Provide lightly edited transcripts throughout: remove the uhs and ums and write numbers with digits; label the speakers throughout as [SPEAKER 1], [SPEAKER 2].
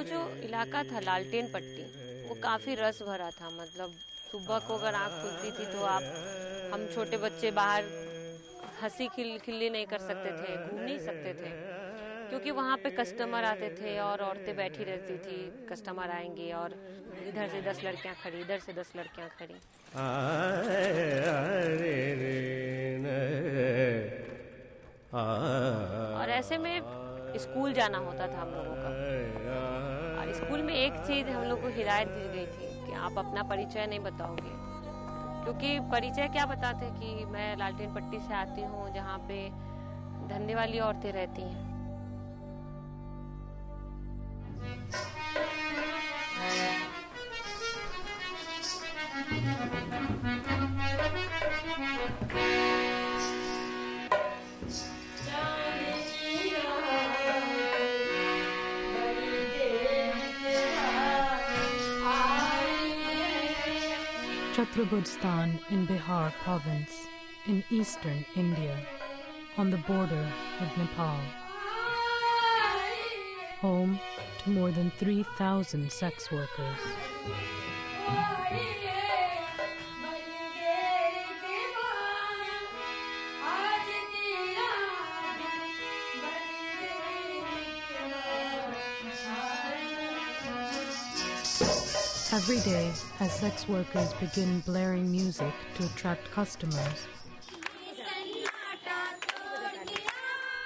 [SPEAKER 1] जो इलाका था लालटेन पट्टी, वो काफ़ी रस भरा था। मतलब सुबह को अगर आँख खुलती थी तो हम छोटे बच्चे बाहर हंसी खिल्ली नहीं कर सकते थे, घूम नहीं सकते थे, क्योंकि वहाँ पे कस्टमर आते थे और औरतें बैठी रहती थी। कस्टमर आएंगे और इधर से 10 लड़कियाँ खड़ी, इधर से 10 लड़कियाँ खड़ी। और ऐसे में स्कूल जाना होता था हम लोगों का। और स्कूल में एक चीज़ हम लोग को हिदायत दी गई थी कि आप अपना परिचय नहीं बताओगे, क्योंकि परिचय क्या बताते कि मैं लालटेन पट्टी से आती हूँ जहाँ पे धंधे वाली औरतें रहती हैं।
[SPEAKER 2] Chhatrabudistan in Bihar province in eastern India on the border of Nepal. Home to more than 3,000 sex workers. Every day, as sex workers begin blaring music to attract customers,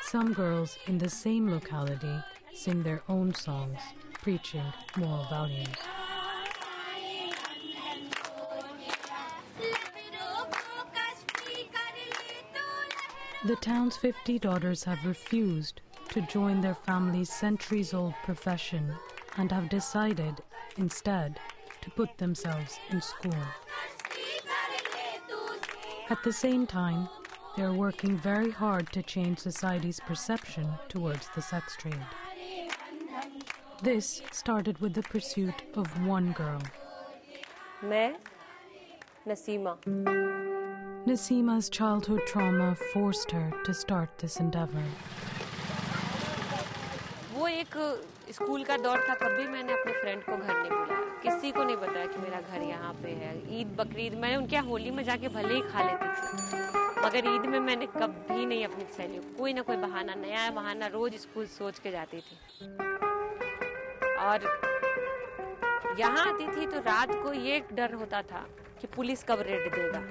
[SPEAKER 2] some girls in the same locality sing their own songs, preaching moral values. The town's 50 daughters have refused to join their family's centuries-old profession and have decided, instead, to put themselves in school. At the same time, they are working very hard to change society's perception towards the sex trade. This started with the pursuit of one girl.
[SPEAKER 1] मैं Naseema.
[SPEAKER 2] Nasima's childhood trauma forced her to start this endeavor.
[SPEAKER 1] वो एक school का दौर था, कभी मैंने अपने friend को घर नहीं बुलाया, किसी को नहीं बताया कि मेरा घर यहाँ पे है। ईद बकरीद मैं उनके यहाँ होली में जाके भले ही खा लेती थी, मगर ईद में मैंने कभी नहीं अपनी सहेलियों को, कोई ना कोई बहाना, नया बहाना रोज स्कूल सोच के जाती थी। और यहाँ आती थी तो रात को ये डर होता था कि पुलिस कब रेड देगा।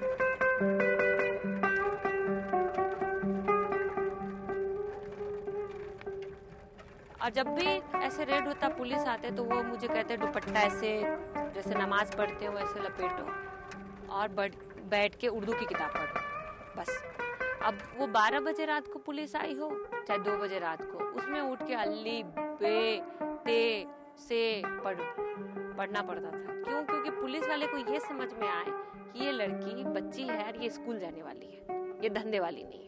[SPEAKER 1] और जब भी ऐसे रेड होता, पुलिस आते तो वो मुझे कहते दुपट्टा ऐसे जैसे नमाज पढ़ते हो वैसे लपेटो और बैठ के उर्दू की किताब पढ़ो बस। अब वो 12 बजे रात को पुलिस आई हो चाहे 2 बजे रात को, उसमें उठ के अल्ली बे ते से पढ़ना पड़ता था। क्यों? क्योंकि पुलिस वाले को ये समझ में आए कि ये लड़की बच्ची है और ये स्कूल जाने वाली है, ये धंधे वाली नहीं है।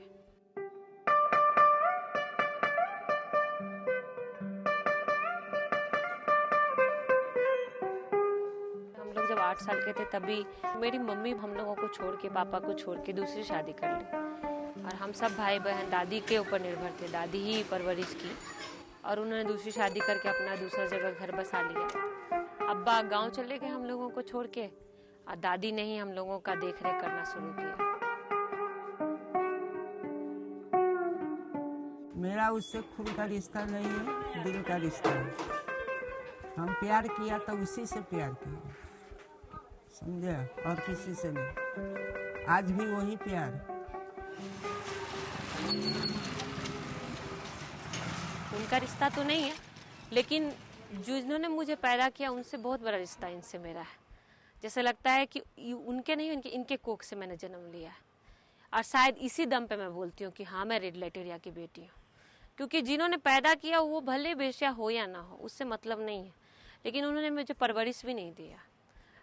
[SPEAKER 1] जब 8 साल के थे तभी मेरी मम्मी हम लोगों को छोड़ के, पापा को छोड़ के दूसरी शादी कर ली और हम सब भाई बहन दादी के ऊपर निर्भर थे। दादी ही परवरिश की और उन्होंने दूसरी शादी करके अपना दूसरा जगह घर बसा लिया। अब्बा गांव चले गए हम लोगों को छोड़ के और दादी ने ही हम लोगों का देख रेख करना शुरू किया।
[SPEAKER 3] मेरा उससे खून का रिश्ता नहीं है, दिल का रिश्ता है। हम प्यार किया तो उसी से प्यार किया, समझे, और किसी से नहीं। आज भी वही प्यार।
[SPEAKER 1] उनका रिश्ता तो नहीं है, लेकिन जिन्होंने मुझे पैदा किया उनसे बहुत बड़ा रिश्ता इनसे मेरा है। जैसे लगता है कि उनके नहीं, इनके कोख से मैंने जन्म लिया है। और शायद इसी दम पे मैं बोलती हूँ कि हाँ मैं रेड लाइट एरिया की बेटी हूँ, क्योंकि जिन्होंने पैदा किया वो भले बेश्या हो या ना हो, उससे मतलब नहीं है, लेकिन उन्होंने मुझे परवरिश भी नहीं दिया।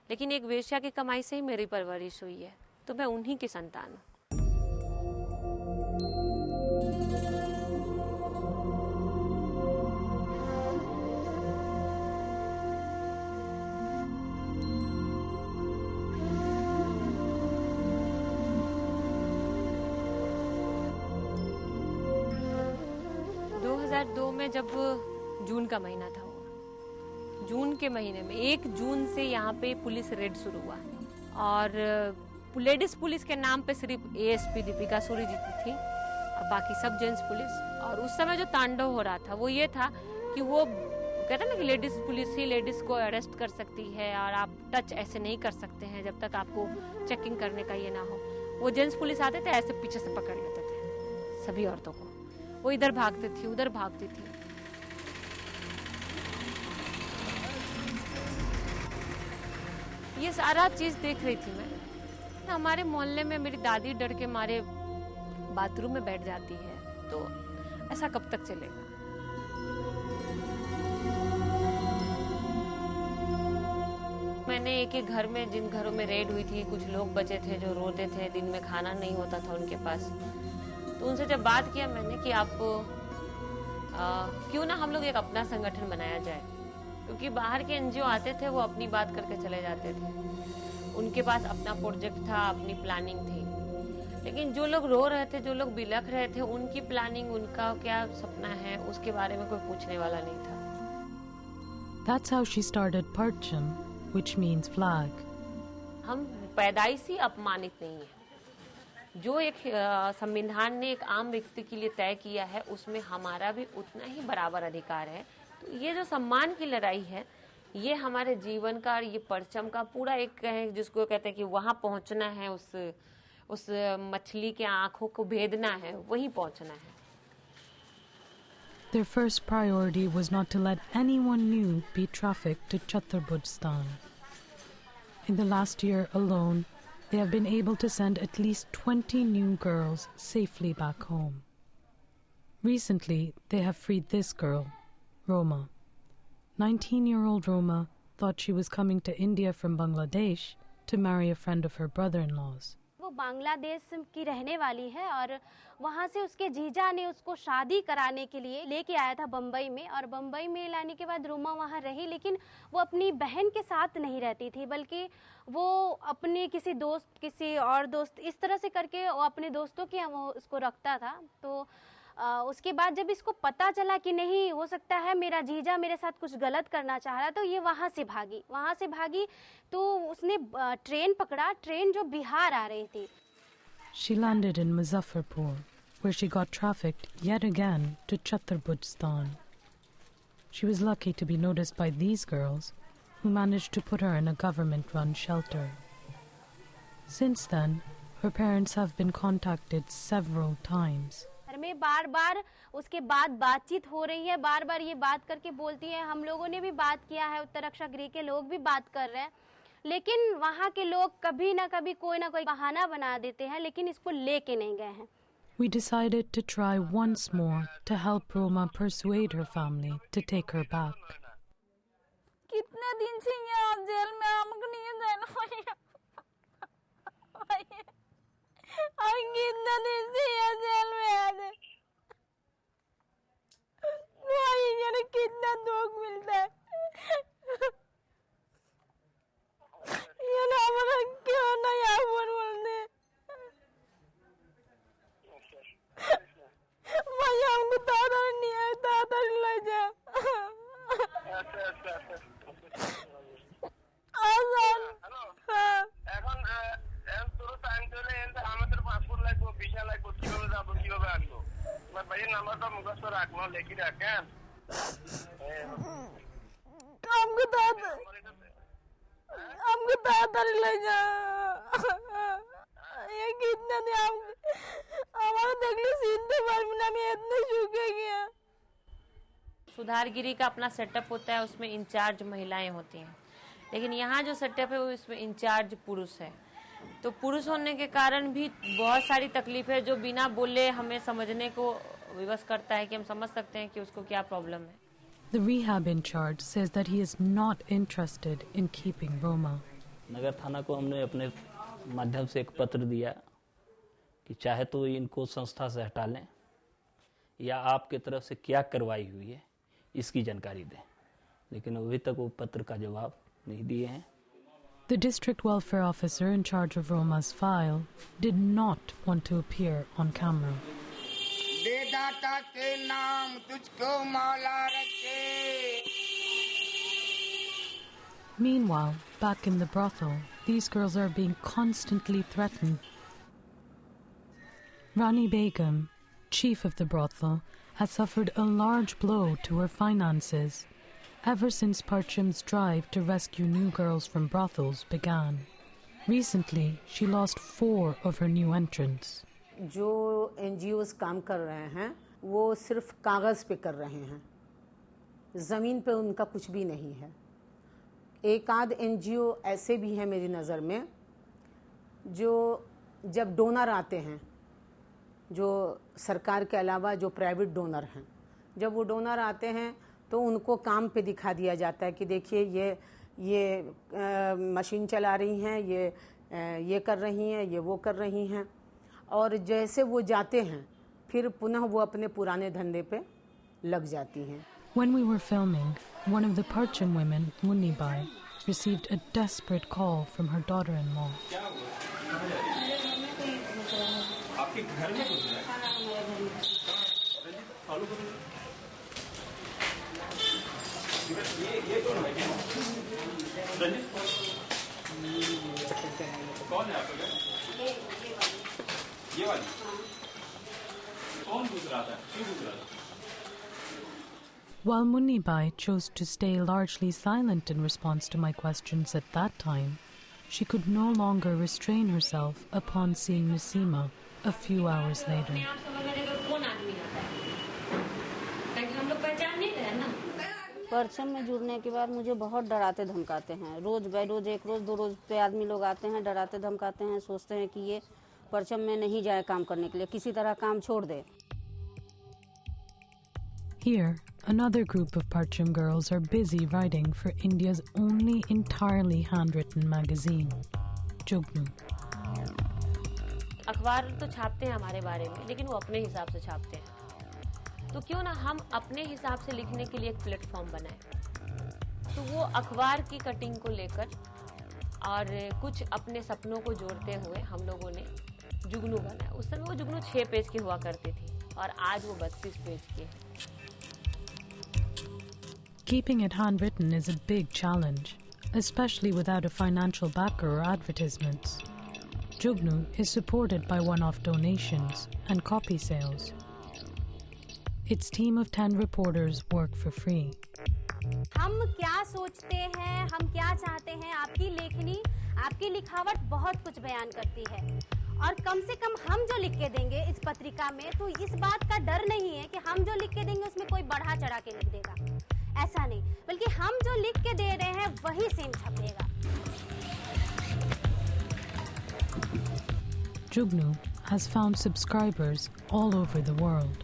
[SPEAKER 1] लेकिन एक वेश्या की कमाई से ही मेरी परवरिश हुई है, तो मैं उन्हीं की संतान हूँ। में जब जून का महीना था, जून के महीने में 1 जून से यहाँ पे पुलिस रेड शुरू हुआ और लेडीज पुलिस के नाम पे सिर्फ एएसपी दीपिका सूरी जीती थी और बाकी सब जेंट्स पुलिस। और उस समय जो तांडव हो रहा था वो ये था कि वो कहते हैं ना कि लेडीज पुलिस ही लेडीज को अरेस्ट कर सकती है और आप टच ऐसे नहीं कर सकते हैं जब तक आपको चेकिंग करने का ये ना हो। वो जेंट्स पुलिस आते थे ऐसे पीछे से पकड़ लेते थे सभी औरतों को, वो इधर भागती थी उधर भागती थी। ये सारा चीज देख रही थी मैं। हमारे मोहल्ले में मेरी दादी डर के मारे बाथरूम में बैठ जाती है, तो ऐसा कब तक चलेगा। मैंने एक घर में, जिन घरों में रेड हुई थी, कुछ लोग बचे थे जो रोते थे, दिन में खाना नहीं होता था उनके पास, तो उनसे जब बात किया मैंने कि आप क्यों ना हम लोग एक अपना संगठन बनाया जाए, क्योंकि बाहर के एनजीओ आते थे वो अपनी बात करके चले जाते थे, उनके पास अपना प्रोजेक्ट था, अपनी प्लानिंग थी, लेकिन जो लोग रो रहे थे, जो लोग बिलख रहे थे, उनकी प्लानिंग, उनका क्या सपना है, उसके बारे में कोई पूछने वाला नहीं था।
[SPEAKER 2] That's how she started Parcham, which means flag.
[SPEAKER 1] हम पैदाइशी अपमानित नहीं है। जो एक संविधान ने एक आम व्यक्ति के लिए तय किया है उसमें हमारा भी उतना ही बराबर अधिकार है। तो ये जो सम्मान की लड़ाई है ये हमारे जीवन का और ये परचम का पूरा एक है, जिसको कहते हैं कि वहाँ पहुँचना है, उस मछली के आंखों को भेदना है, वहीं पहुँचना है।
[SPEAKER 2] Their first priority was not to let anyone new be trafficked to Chhatrabudistan. In the last year alone, they have been able to send at least 20 new girls safely back home. Recently, they have freed this girl, Roma. 19-year-old Roma thought she was coming to India from Bangladesh to marry a friend of her brother-in-law's.
[SPEAKER 4] वो बांग्लादेश की रहने वाली है और वहाँ से उसके जीजा ने उसको शादी कराने के लिए लेके आया था बम्बई में, और बम्बई में लाने के बाद रोमा वहाँ रही, लेकिन वो अपनी बहन के साथ नहीं रहती थी, बल्कि वो अपने किसी दोस्त, किसी और दोस्त, इस तरह से करके वो अपने दोस्तों के यहाँ वो उसको रखता था। तो उसके बाद जब इसको पता चला कि नहीं, हो सकता है मेरा जीजा मेरे साथ कुछ गलत करना चाह रहा, तो ये वहाँ से भागी तो उसने ट्रेन पकड़ा, ट्रेन जो बिहार आ रही थी।
[SPEAKER 2] She landed in Muzaffarpur, where she got trafficked yet again to Chhatrabudistan. She was lucky to be noticed by these girls, who managed to put her in a government-run shelter. Since then, her parents have been contacted several times.
[SPEAKER 4] में बार-बार उसके बाद बातचीत हो रही है, बार-बार ये बात करके बोलती है, हम लोगों ने भी बात किया है, उत्तर रक्षा गृह के लोग भी बात कर रहे हैं, लेकिन वहाँ के लोग कभी ना कभी कोई ना कोई बहाना बना देते हैं, लेकिन इसको लेके नहीं गए हैं।
[SPEAKER 2] We decided to try once more to help Roma persuade her family to take her back.
[SPEAKER 5] कितने दिन से ये आप जेल में हमको नहीं जाना भैया, कितने दिन से ये जेल में आते, भाई कितना दुख मिलता है, ये ना हमारा क्यों ना यहाँ पर बोलते भाई, हमको दादा नहीं है, दादा ले जा आसान। हाँ তোর টাইম চলে এলে আমাদের পাসপোর্ট লাগবে, ভিসা লাগবে, কিভাবে যাবো, কিভাবে আসবো, তোমার ভাইয়ের নাম্বারটা মুখস্থ রাখবো, লিখে রাখেন। हमको ताड़ाताड़ी ले जा, ये कितना दिन हमारा देखली सिंधु में इतने सूखे गया।
[SPEAKER 1] सुधारगिरी का अपना सेटअप होता है, उसमें इंचार्ज महिलाएं होती हैं, लेकिन यहाँ जो सेटअप है वो इसमें इंचार्ज पुरुष है। तो पुरुष होने के कारण भी बहुत सारी तकलीफें जो बिना बोले हमें समझने को विवश करता है कि हम समझ सकते हैं कि उसको क्या प्रॉब्लम है।
[SPEAKER 2] The rehab in charge says that he is not interested in keeping Roma.
[SPEAKER 6] नगर थाना को हमने अपने माध्यम से एक पत्र दिया कि चाहे तो इनको संस्था से हटा लें या आपके तरफ से क्या कार्रवाई हुई है इसकी जानकारी दें, लेकिन अभी तक वो पत्र का जवाब नहीं दिए हैं।
[SPEAKER 2] The district welfare officer in charge of Roma's file did not want to appear on camera.
[SPEAKER 7] बेदाता के नाम तुझको मौला रखे,
[SPEAKER 2] Meanwhile, back in the brothel, these girls are being constantly threatened. Rani Begum, chief of the brothel, has suffered a large blow to her finances ever since Parchim's drive to rescue new girls from brothels began. Recently, she lost 4 of her new entrants.
[SPEAKER 7] जो NGOs काम कर रहे हैं वो सिर्फ कागज़ पे कर रहे हैं, ज़मीन पे उनका कुछ भी नहीं है। एक आध NGO ऐसे भी हैं मेरी नज़र में जो जब डोनर आते हैं, जो सरकार के अलावा जो प्राइवेट डोनर हैं, जब वो डोनर आते हैं तो उनको काम पे दिखा दिया जाता है कि देखिए ये मशीन चला रही हैं, ये कर रही हैं, ये वो कर रही हैं, और जैसे वो जाते हैं फिर पुनः वो अपने पुराने धंधे पे लग जाती हैं।
[SPEAKER 2] When we were filming, one of the Parchim women, Munibai, received a desperate call from her daughter-in-law. While Munibai chose to stay largely silent in response to my questions at that time, she could no longer restrain herself upon seeing Nasima a few hours later.
[SPEAKER 8] परचम में जुड़ने के बाद मुझे बहुत डराते धमकाते हैं। रोज bye रोज, एक रोज 2 रोज पे आदमी लोग आते हैं, डराते धमकाते हैं, सोचते हैं कि ये परचम में नहीं जाए काम करने के लिए, किसी तरह काम छोड़ दे।
[SPEAKER 2] Here, another group of Parchim girls are busy writing for India's only entirely handwritten magazine, Jugnu.
[SPEAKER 1] अखबार तो छापते हैं हमारे बारे में, लेकिन वो अपने हिसाब से छापते हैं। तो क्यों ना हम अपने हिसाब से लिखने के लिए एक प्लेटफॉर्म बनाएं। तो वो अखबार की कटिंग को लेकर और कुछ अपने सपनों को जोड़ते हुए हम लोगों ने जुगनू बनाया। उस समय वो जुगनू 6 पेज की हुआ करती थी और आज वो 32 पेज की है।
[SPEAKER 2] Keeping it handwritten is a big challenge, especially without a financial backer or advertisements. Jugnu is supported by one-off donations and copy sales. Its team of 10 reporters work for free.
[SPEAKER 4] हम क्या सोचते हैं, हम क्या चाहते हैं, आपकी लेखनी, आपकी लिखावट बहुत कुछ बयान करती है। और कम से कम हम जो लिख के देंगे इस पत्रिका में, तो इस बात का डर नहीं है कि हम जो लिख के देंगे उसमें कोई बढ़ा चढ़ा के लिख देगा, ऐसा नहीं, बल्कि हम जो लिख के दे रहे हैं वही same छपेगा।
[SPEAKER 2] Jugnu has found subscribers all over the world.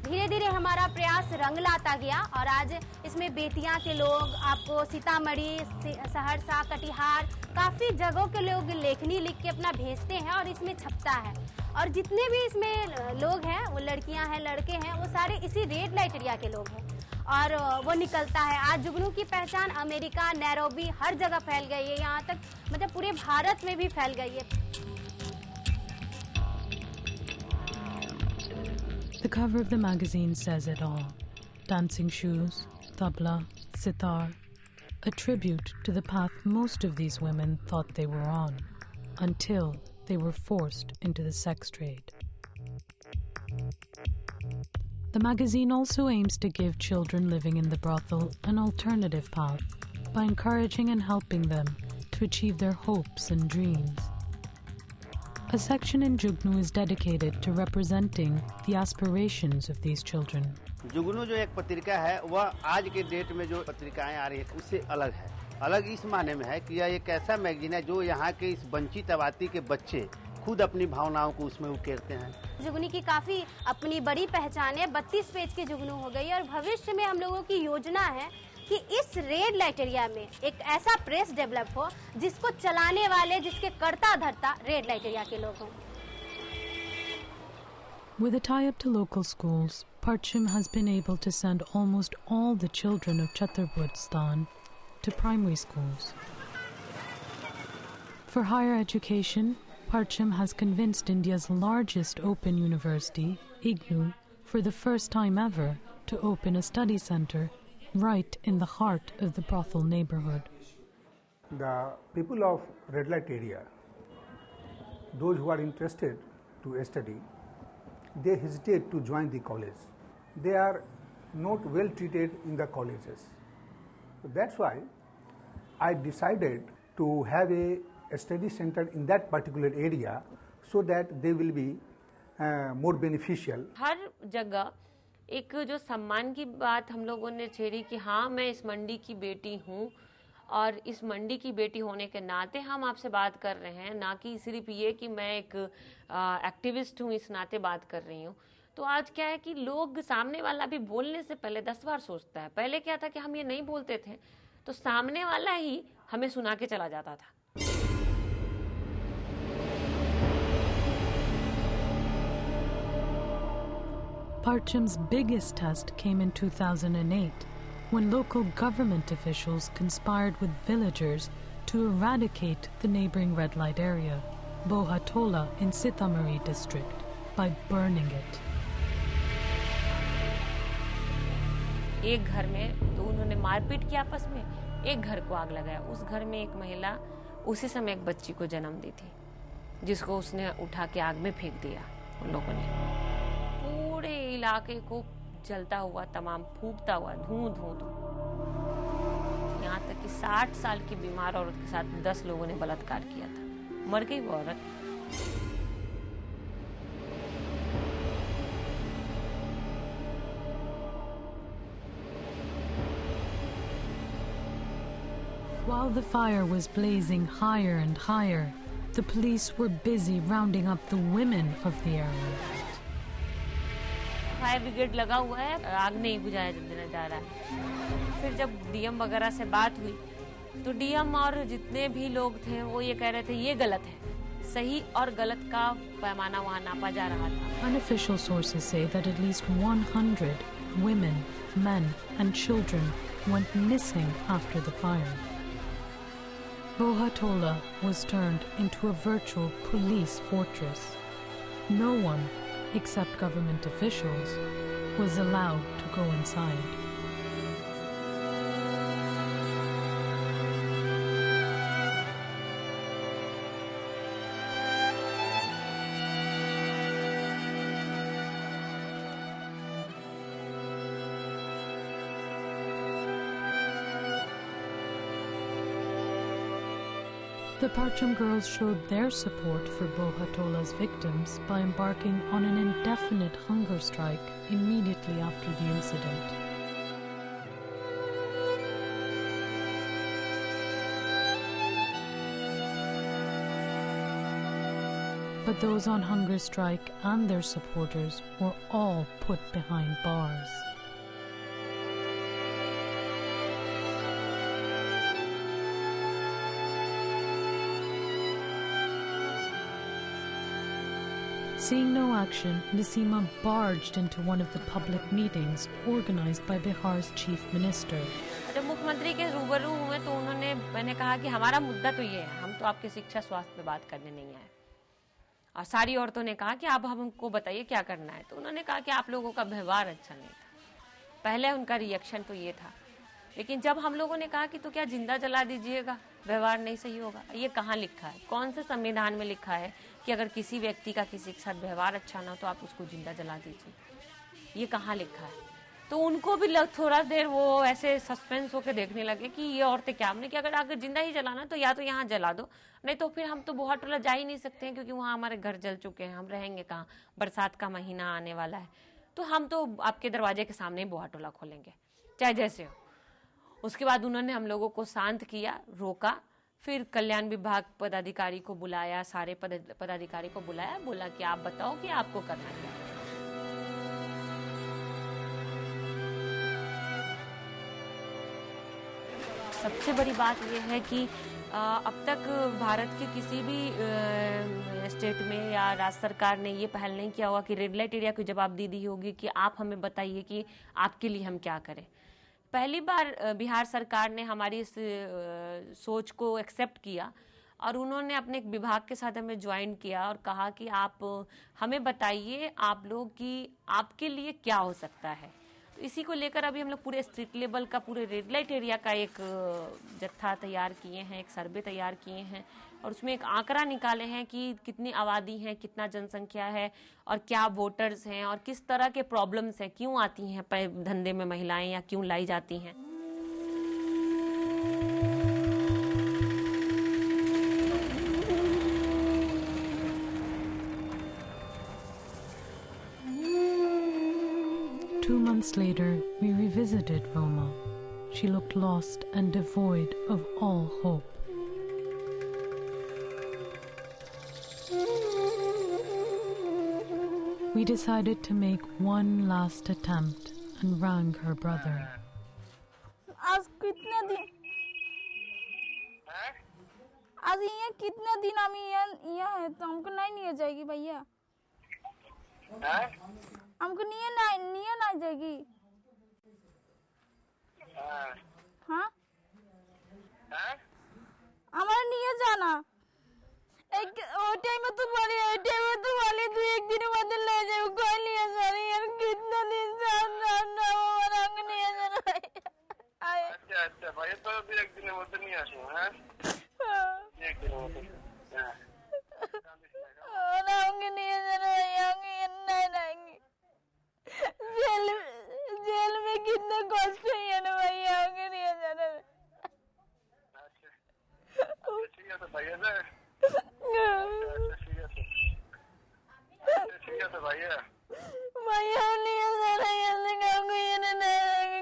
[SPEAKER 4] धीरे धीरे हमारा प्रयास रंग लाता गया और आज इसमें बेतिया के लोग, आपको सीतामढ़ी, सहरसा, कटिहार, काफ़ी जगहों के लोग लेखनी लिख के अपना भेजते हैं और इसमें छपता है। और जितने भी इसमें लोग हैं, वो लड़कियां हैं, लड़के हैं, वो सारे इसी रेड लाइट एरिया के लोग हैं और वो निकलता है। आज जुगनू की पहचान अमेरिका, नैरोबी, हर जगह फैल गई है, यहाँ तक मतलब पूरे भारत में भी फैल गई है।
[SPEAKER 2] The cover of the magazine says it all. Dancing shoes, tabla, sitar, a tribute to the path most of these women thought they were on, until they were forced into the sex trade. The magazine also aims to give children living in the brothel an alternative path by encouraging and helping them to achieve their hopes and dreams. A section in Jugnu is dedicated to representing the aspirations of these children.
[SPEAKER 9] जुगनू जो एक पत्रिका है वह आज के date में जो पत्रिकाएं आ रही है उससे अलग है। अलग इस माने में है कि यह एक ऐसा मैगजीन है जो यहाँ के इस वंचित आबादी के बच्चे खुद अपनी भावनाओं को उसमें उकेरते हैं।
[SPEAKER 4] जुगनू की काफी अपनी बड़ी पहचान है, 32 पेज की जुगनू हो गई और भविष्य में हम लोगों की योजना है कि इस रेड लाइट एरिया में एक ऐसा प्रेस डेवलप हो जिसको चलाने वाले, जिसके कर्ता धर्ता रेड लाइट एरिया के लोग हों।
[SPEAKER 2] With a tie-up to local schools, Parchim has been able to send almost all the children of Chhatarpurstan to primary schools. For higher education, Parchim has convinced India's largest open university, IGNOU, for the first time ever, to open a study centre right in the heart of the brothel neighbourhood.
[SPEAKER 10] The people of red light area, those who are interested to study, they hesitate to join the college. They are not well treated in the colleges. So that's why I decided to have a study center in that particular area so that they will be more beneficial.
[SPEAKER 1] हर जगह एक जो सम्मान की बात हम लोगों ने छेड़ी कि हाँ मैं इस मंडी की बेटी हूँ और इस मंडी की बेटी होने के नाते हम आपसे बात कर रहे हैं, ना कि सिर्फ ये कि मैं एक एक्टिविस्ट हूँ इस नाते बात कर रही हूँ। तो आज क्या है कि लोग सामने वाला भी बोलने से पहले 10 बार सोचता है। पहले क्या था कि हम ये नहीं बोलते थे तो सामने वाला ही हमें सुना के चला जाता था।
[SPEAKER 2] Parcham's biggest test came in 2008 when local government officials conspired with villagers to eradicate the neighboring red light area, Bohatola in Sitamarhi district, by burning it.
[SPEAKER 1] एक घर में तो उन्होंने मारपीट की आपस में, एक घर को आग लगाया। उस घर में एक महिला उसी समय एक बच्ची को जन्म दी थी जिसको उसने उठा के आग में फेंक दिया उन लोगों ने। पूरे इलाके को जलता हुआ तमाम फूंकता हुआ धुआं धुआं। यहाँ तक कि 60 साल की बीमार औरत के साथ 10 लोगों ने बलात्कार किया था। मर गई वो औरत।
[SPEAKER 2] While the fire was blazing higher and higher, the police were busy rounding up the women of the area.
[SPEAKER 1] Fire brigade लगा हुआ है, आग नहीं बुझाया जा रहा है। फिर जब डीएम वगैरह से बात हुई तो डीएम और जितने भी लोग थे वो ये कह रहे थे ये गलत है। सही और गलत का पैमाना वहाँ नापा जा रहा था।
[SPEAKER 2] Unofficial sources say that at least 100 women, men and children went missing after the fire. Bohatola was turned into a virtual police fortress. No one, except government officials, was allowed to go inside. The Parcham girls showed their support for Bohatola's victims by embarking on an indefinite hunger strike immediately after the incident. But those on hunger strike and their supporters were all put behind bars. Seeing no action, Nasima barged into one of the public meetings organized by Bihar's chief minister.
[SPEAKER 1] जब मुख्यमंत्री के रूबरू हुए तो मैंने कहा कि हमारा मुद्दा तो ये है, हम तो आपके शिक्षा स्वास्थ्य पे बात करने नहीं आए। और सारी औरतों ने कहा कि आप हमको बताइए क्या करना है। तो उन्होंने कहा कि आप लोगों का व्यवहार अच्छा नहीं था। पहले उनका रिएक्शन तो ये था, लेकिन जब हम लोगों ने कहा कि तो क्या जिंदा जला दीजिएगा, व्यवहार नहीं सही होगा, ये कहाँ लिखा है, कौन से संविधान में लिखा है कि अगर किसी व्यक्ति का किसी के साथ व्यवहार अच्छा ना हो तो आप उसको जिंदा जला दीजिए, ये कहाँ लिखा है। तो उनको भी थोड़ा देर वो ऐसे सस्पेंस होकर देखने लगे कि ये औरतें क्या। हमने कि अगर जिंदा ही जलाना तो या तो यहाँ जला दो, नहीं तो फिर हम तो बोहाटोला जा ही नहीं सकते हैं क्योंकि वहाँ हमारे घर जल चुके हैं, हम रहेंगे कहाँ, बरसात का महीना आने वाला है, तो हम तो आपके दरवाजे के सामने ही बोहाटोला खोलेंगे चाहे जैसे हो। उसके बाद उन्होंने हम लोगों को शांत किया, रोका, फिर कल्याण विभाग पदाधिकारी को बुलाया, सारे पदाधिकारी को बुलाया, बोला कि आप बताओ कि आपको करना क्या। सबसे बड़ी बात यह है कि अब तक भारत के किसी भी स्टेट में या राज्य सरकार ने ये पहल नहीं किया होगा कि रेड लाइट एरिया को जवाबदेही दी होगी कि आप हमें बताइए कि आपके लिए हम क्या करें। पहली बार बिहार सरकार ने हमारी इस सोच को एक्सेप्ट किया और उन्होंने अपने एक विभाग के साथ हमें ज्वाइन किया और कहा कि आप हमें बताइए आप लोग कि आपके लिए क्या हो सकता है, इसी को लेकर अभी हम लोग पूरे स्ट्रीट लेवल का, पूरे रेड लाइट एरिया का एक जत्था तैयार किए हैं, एक सर्वे तैयार किए हैं और उसमें एक आंकड़ा निकाले हैं कि कितनी आबादी है, कितना जनसंख्या है और क्या वोटर्स हैं और किस तरह के प्रॉब्लम्स हैं, क्यों आती हैं धंधे में महिलाएं या क्यों लाई जाती हैं।
[SPEAKER 2] Two months later, we revisited Roma. She looked lost and devoid of all hope. We decided to make one last attempt and rang her brother.
[SPEAKER 11] आज कितने दिन हम यहाँ है तो हमको नहीं जाएगी भैया, हमको नहीं आ जाएगी। हाँ हमारा नहीं जाना। एक टाइम में तो बोली तू एक दिन बदल ले जाए, कोई नहीं जा रही यार, कितना दिन
[SPEAKER 5] अच्छा भाई, तो एक दिन बदल नहीं आशो है, एक दिन बदल जेल में कितना कष्ट है ना भैया, आगे नहीं जाना। अच्छा ठीक है तो भैया से, ठीक है तो भैया नहीं जाना ऐसे काम को, ये ना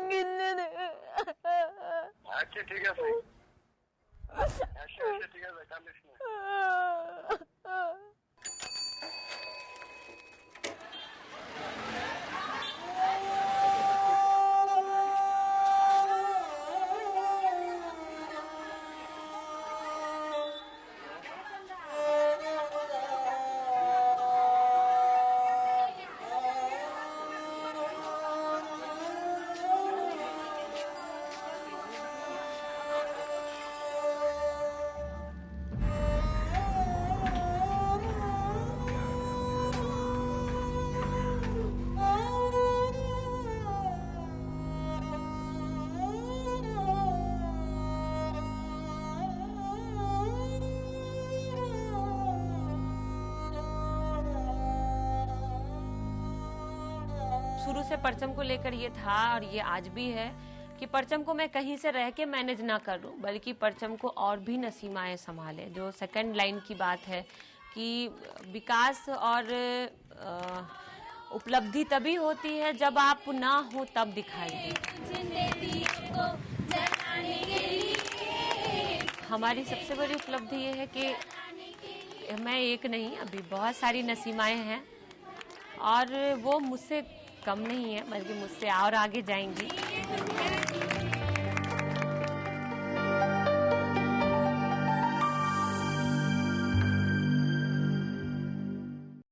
[SPEAKER 5] कितने। अच्छा ठीक है सही, अच्छा ठीक है काम इसमें।
[SPEAKER 1] शुरू से परचम को लेकर ये था और ये आज भी है कि परचम को मैं कहीं से रह के मैनेज ना कर लूं, बल्कि परचम को और भी नसीमाएं संभाले। जो सेकंड लाइन की बात है कि विकास और उपलब्धि तभी होती है जब आप ना हो तब दिखाई दे। हमारी सबसे बड़ी उपलब्धि ये है कि मैं एक नहीं, अभी बहुत सारी नसीमाएं हैं और वो मुझसे कम नहीं है, बल्कि मुझसे और आगे जाएंगी।